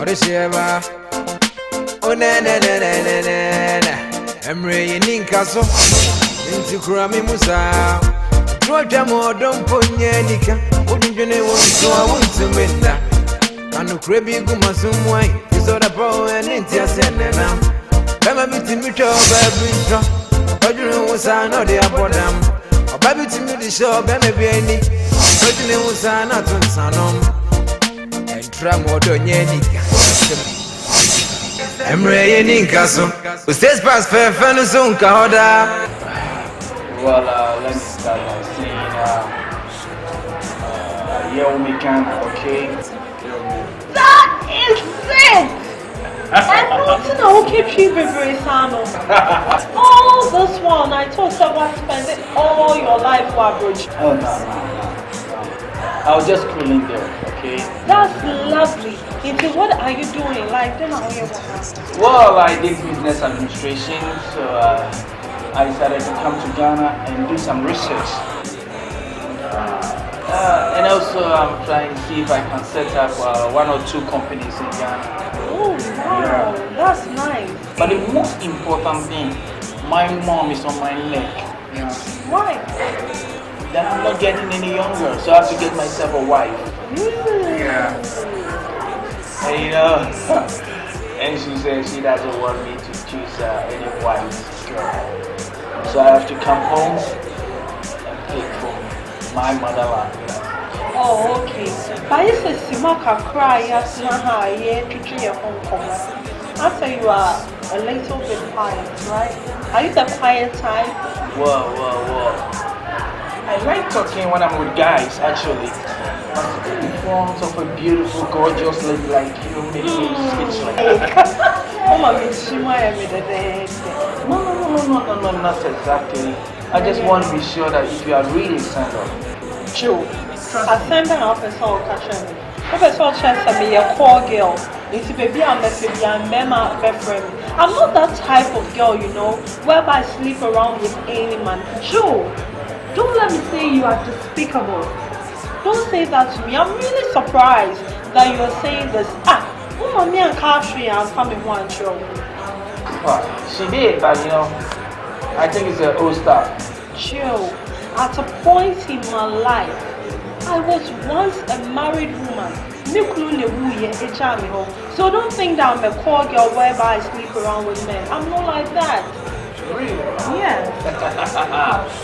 Orisheva. Oh na na na na na na. Emre NKASO. Inti kurami musa. Troja mo don ponye nika. Odinjene wonso awonto menda. Anu krebi gumasumwai. Isoda po enti asenena. Bema biti mitwa baby ntro. Odinu musa no de abodam. Obabi timi di show bema bi ani. Odinu musa na tunsanom. Entra modo nyenika. Emre NKASO. Usted pass fair fenuzun kahoda. Well, let me start by saying, yeah, we can, okay? That is it! I'm not in a okay trip very sano. All this one, I thought someone spent it all your life for average. Oh, no. I was just cooling there, okay? That's lovely. Into what are you doing? Like, then I'll hear what. Well, I did business administration, so I decided to come to Ghana and do some research. And also, I'm trying to see if I can set up 1 or 2 companies in Ghana. Oh, wow. That's nice. But the most important thing, my mom is on my neck. Why? That I'm not getting any younger, so I have to get myself a wife. Yeah. And you know, and she said she doesn't want me to choose any white girl. So I have to come home and pick from my motherland. Oh, okay. But if it's Simaka cry, yes, to your home coming. After you are a little bit quiet, right? Are you the quiet type? Whoa. I like talking when I'm with guys, actually. But in front of a beautiful, gorgeous lady like you, make me speechless. Oh my God, No, not exactly. I just want to be sure that if you are really signed up. Joe, Asante Akan Ghanaian. Professor said me a call girl. It's baby I'm a friend. I'm not that type of girl, you know, whereby I sleep around with any man. Joe, don't let me say you are despicable. Don't say that to me. I'm really surprised that you are saying this. Me and Kashi are coming one show. She did, but you know, I think it's an old stuff. Joe, at a point in my life, I was once a married woman. So don't think that I'm a call girl whereby I sleep around with men. I'm not like that. Really? Yes.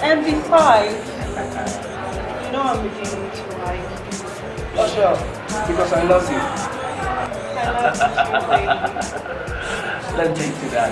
And besides, you know I'm beginning to like. Oh sure, because I love you. I love you. Let's take to that.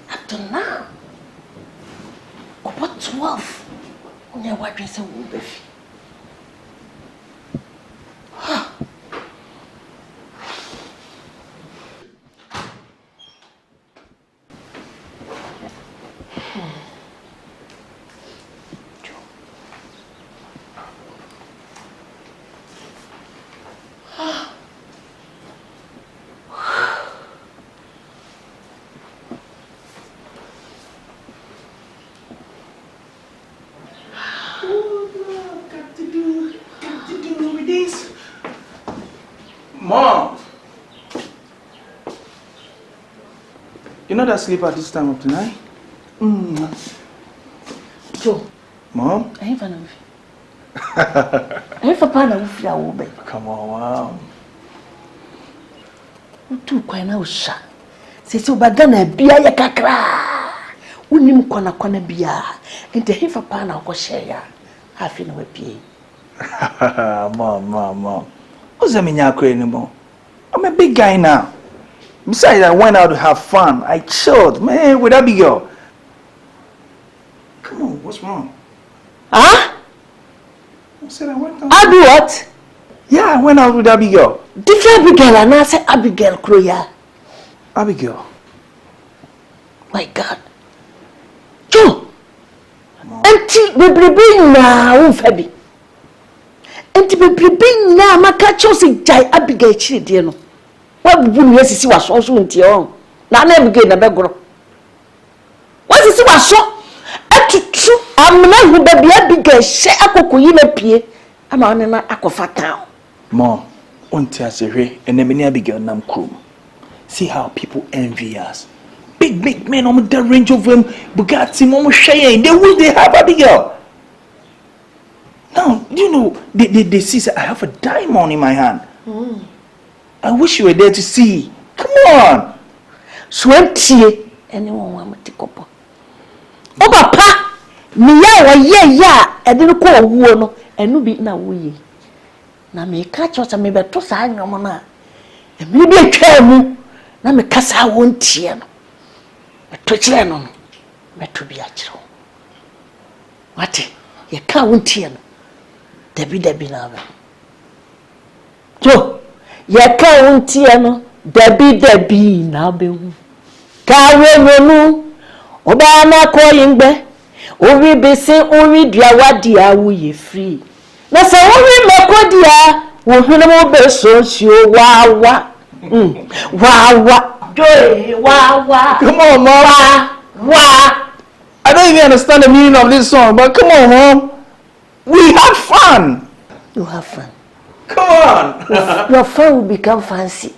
After now, about 12, when you're watching some movie. Mom! You know that sleep at this time of the night? Joe. Mom? I ain't fine with you. I ain't fine with you. Come on, Mom. You too quite now, sir. Say so bagana bia ya kakra. Unim kwana bia. Inte hifa pana ko share. Hafi na wepie. Mom. What's that mean you're anymore? I'm a big guy now. Besides, I went out to have fun. I chilled, man, with that big girl. Come on, what's wrong? Huh? I said I went out. I do what? Yeah, I went out with Abigail. Different Abigail, and I said Abigail Kroya. Abigail. My God. Joe. Auntie, we now, Fabi. Auntie, we now, my catch us in Jai Abigail Chidi. What would you see was also in Tion? Now, never get a background. What is it was so? I'm not who baby Abigail, say Akuina Pie. I'm on an aquafat town. Mom, Untia and then Abigail Nam Krum. See how people envy us. Big men on the range of them, Bugatti, Momo Cheyenne, they wish they have Abigail. Now, you know, they see I have a diamond in my hand. I wish you were there to see. Come on. Sweaty. Anyone want me to go? Oh, Papa, yeah, I didn't call one and no be now we. Now me catch us and maybe to sign your mama. And maybe a chair. Now me casa won't tear. A twitching, but to be a child. What? You can't tear. Debbie now. Joe, you can't tear. Debbie now be. Carry Obama calling be. Ori be say ori dia we free. Na say ori makodia wo hunu be so wawa. Wawa. Come on, Mom. Wa. I don't even understand the meaning of this song, but come on, Mom. We had fun. You have fun. Come on. Your fun will become fancy.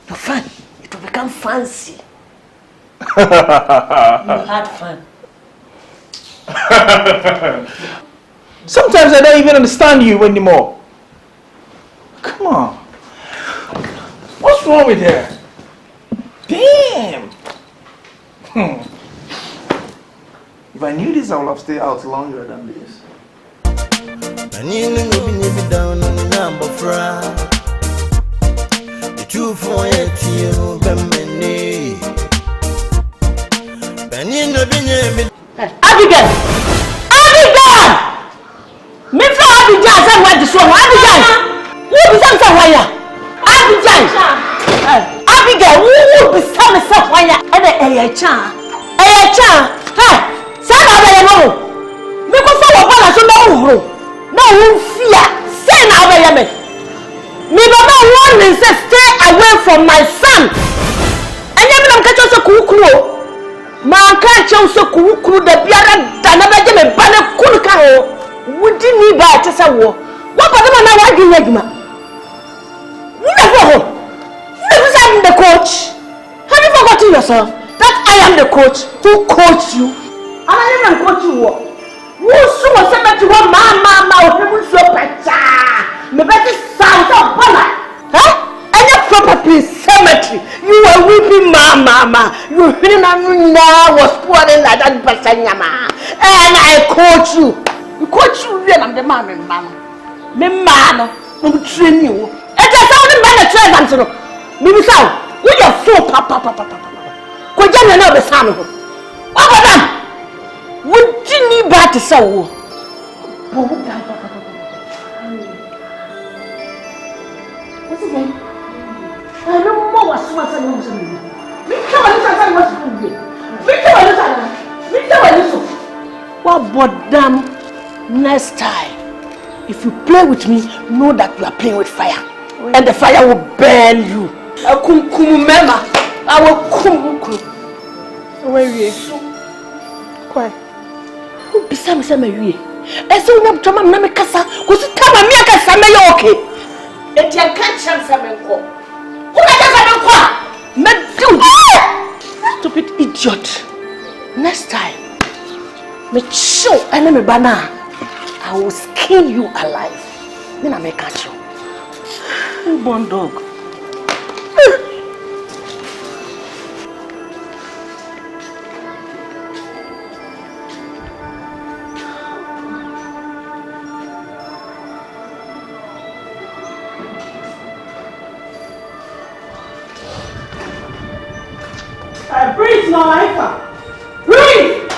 Your fun, it will become fancy. You had fun. Sometimes I don't even understand you anymore. Come on. What's wrong with her? Damn. If I knew this, I would have stayed out longer than this. Down on the number the 2 for you, Abigail! Me for Abigail, say what this one? Abigail! Who be some wire? Abigail, who be some wire? And cha. Hey, say na no. Me go for what so no. No fear. Say na me. Me baba warning say stay away from my son. And you be catch us kuku. Man can't choose so cool the biara danabaje me bana kulka ho wudi ni ba tesa wo what about the man why you never I'm the coach. Have you forgotten yourself that I am the coach who coach you and I am coach you who so say that you want mama who so pacha me better sound of bala any property cemetery you were weeping mama you was pouring like that person yama and I coach you when I'm the mama me man I'm train you and just how the man train am so me be say we your phone papa ko jana na be say no what about them would you need back to say wo what's again I don't know what's me what but damn next time if you play with me know that you are playing with fire and the fire will burn you I will come where you quiet who besame say me e say una toma na me kasa ko si tama me kasa me yo okay e dia kan chance me nko una kasa me nko me do stupid idiot next time me show enemy bana I will skin you alive then I may catch you born dog Reese na wife. Reese.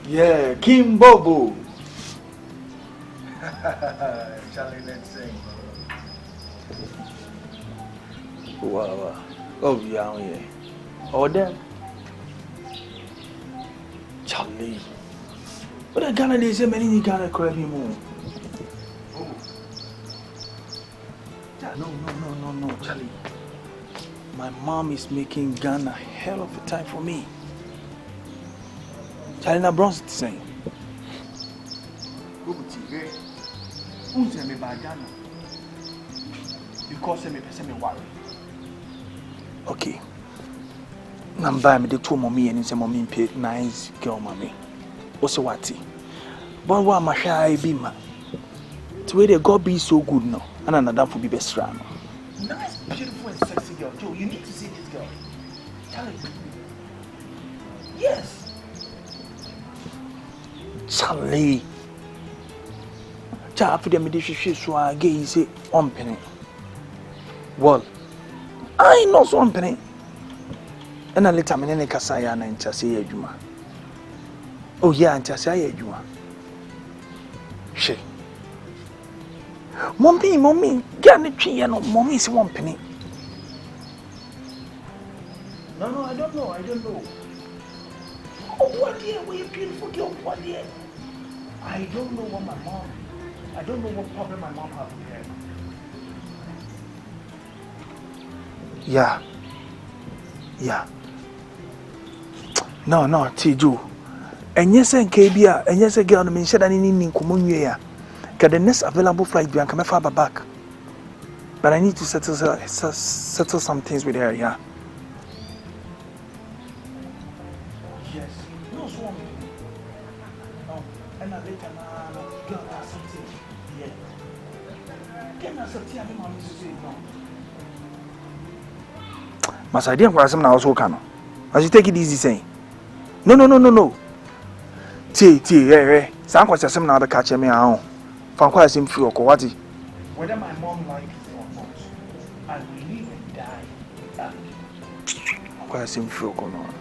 Yeah, King Bobo. Charlie, let's sing. Wow. Oh, yeah, yeah. Oh, then. Charlie. But I can't say many Ghana crave him. No, Charlie. My mom is making Ghana a hell of a time for me. Charlie, na bronze saying. Go to TV. Who's me by Ghana? Because me person me worry. Okay. Number me the two mommy and say mommy pay nice girl mommy. Also what? But what my shy be ma. To where the God be so good no. And another for be best friend. Nice, beautiful and sexy girl. Joe, you need to see this girl. Charlie. Yes. Charlie. After the medication, so I gave say on penny. Well, I know so on penny. And I let him in NKASO and Chassia Juma. Oh, yeah, and Chassia Juma. She. Mommy, get the tree and mommy is 1 penny. No, I don't know. Oh, what dear, what a beautiful girl, what dear. I don't know what my mom I don't know what problem my mom has with her. Yeah. No, Tiju. And yes, and KBA, and yes, a girl, I mean, said I need Kumunya. Get the next available flight, and come far back. But I need to settle some things with her, yeah. Yes. No, so and I later girl has something. Yeah. Can I say, I mean, no. Mas I didn't want now also can. As you take it easy saying. No. Hey. Some question now the catch me out. From quite sim free or what? Whether my mom likes it or not, I will live and die. Quite sim free or not.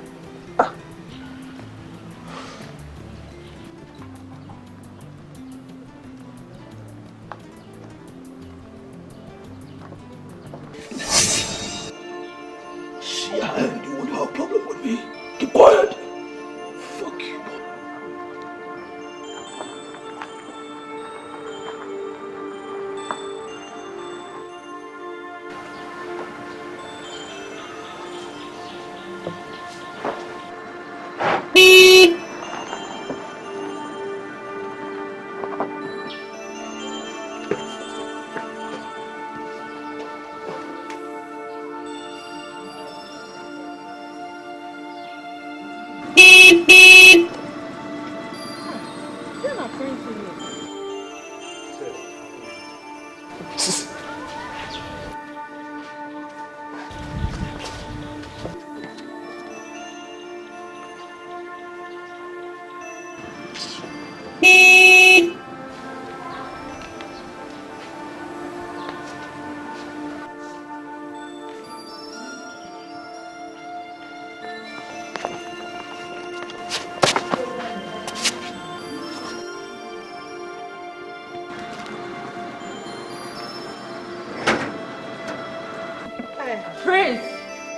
You won't have a problem with me. Keep quiet. Fuck you.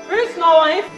Prince, no wife.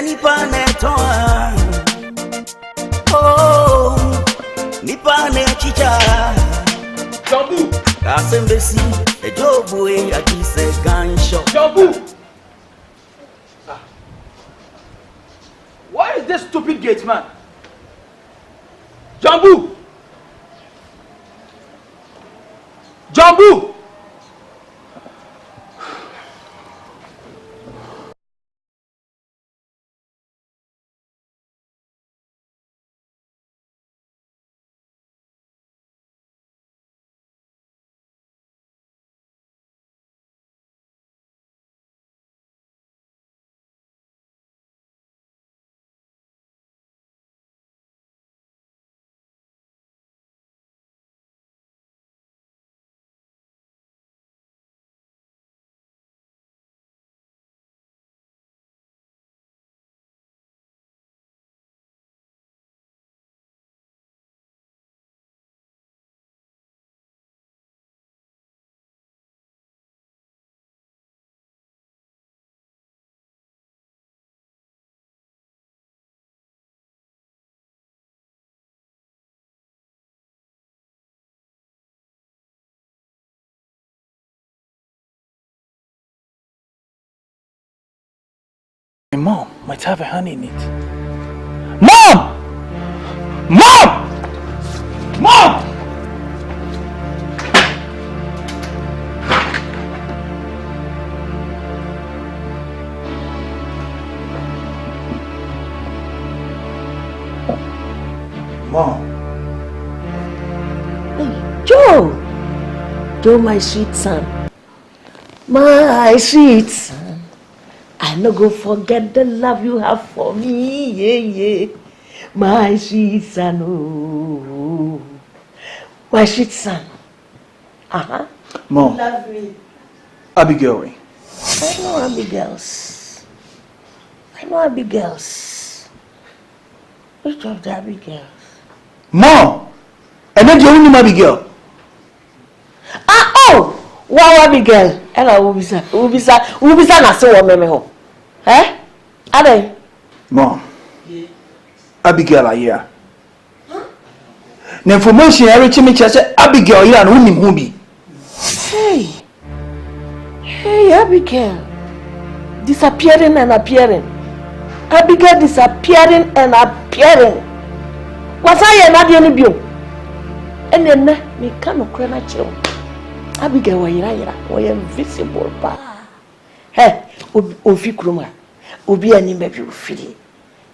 Nipa netoa oh nipa ne chicha Jambu kasembesi ejobu e atise gansho Jambu. Why is this stupid gate man? Jambu. My mom might have a hand in it. Mom! Mom. Joe, my sweet son. My sweet son. I no go forget the love you have for me. Yeah. My sweet son. Oh. My sweet son. Mom. Love me. Abigail. I know Abigails. Which of the Abigails? Mom! And then you only Abigail. Wow, Abigail. And I will be sad na so woman ho. Eh? Ade. Mom. Abigail are here. The information I reach me say Abigail here and who be. Hey, Abigail. Disappearing and appearing. Abigail disappearing and appearing. Was I not the only bio? And then me can no crana chill. Abigail wa invisible pa. Hey, ofi kruma. Obi ani mebi ofili.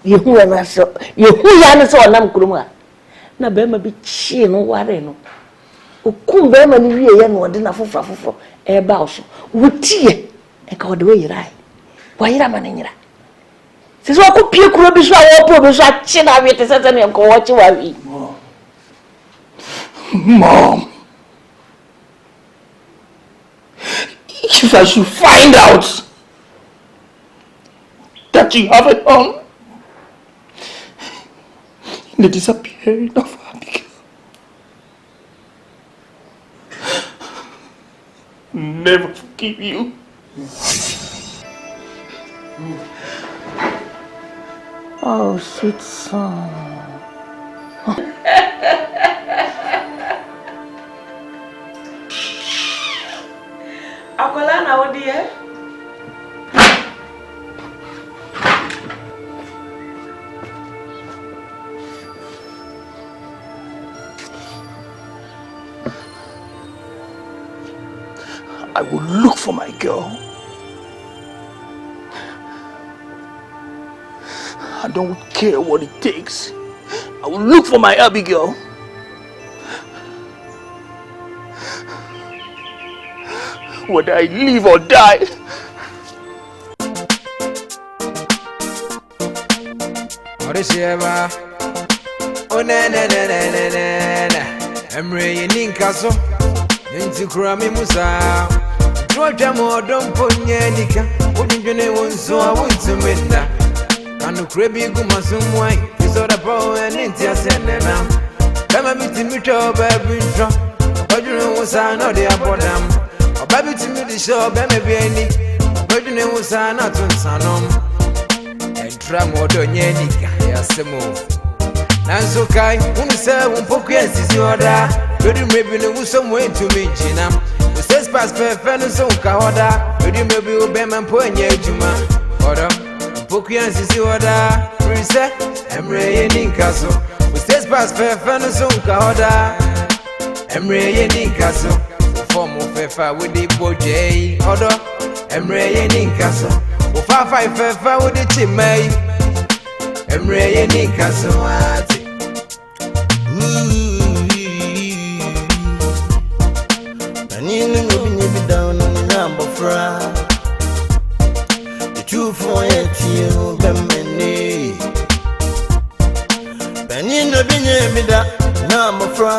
Yehu na so. Yehu ya na so onam kruma. Na be ma bi chi no ware no. Okum be ma ni wie ye no de na foforo. E ba oso. Wutie e ka ode we yira. Wa yira ma na nyira. Se so ko pie kuro bi so a wo po bi so a chi na wi te sese ne ko wo chi wa wi. Mom. If I should find out that you have a home in the disappearing of Abigail, never forgive you. Oh, sweet son. Akolana, what dear? I will look for my girl. I don't care what it takes. I will look for my Abigail. Whether I live or die. Oh na na na na na na. Emre NKASO. Into Krami Musa. Georgia more don't ponye nika. Udinjene wonso I want to menda. Kanu krebi gumasum wine. Isoda power and intia senenam. Kama biti mito baby intro. Bajunu wonsa no de abodam. Baby to me the show, baby be any. Bajunu wonsa na tunsanom. Entra modo nyenika ya semo. Nanso kai unse unpoku ensisi oda. Bedi maybe no some way to me jinam. We says pass perfect no so ka oda. Bedi maybe obema mpo enye adwuma. Oda unpoku ensisi oda. Prince Emre NKASO. We says pass perfect no so ka oda. Emre NKASO. Form of fefa with the boje. Oda Emre NKASO. We 5 fefa with the chimay. Emre NKASO ati. Nini be down on the number fra. The two for it you bemeni. Benino be da number fra.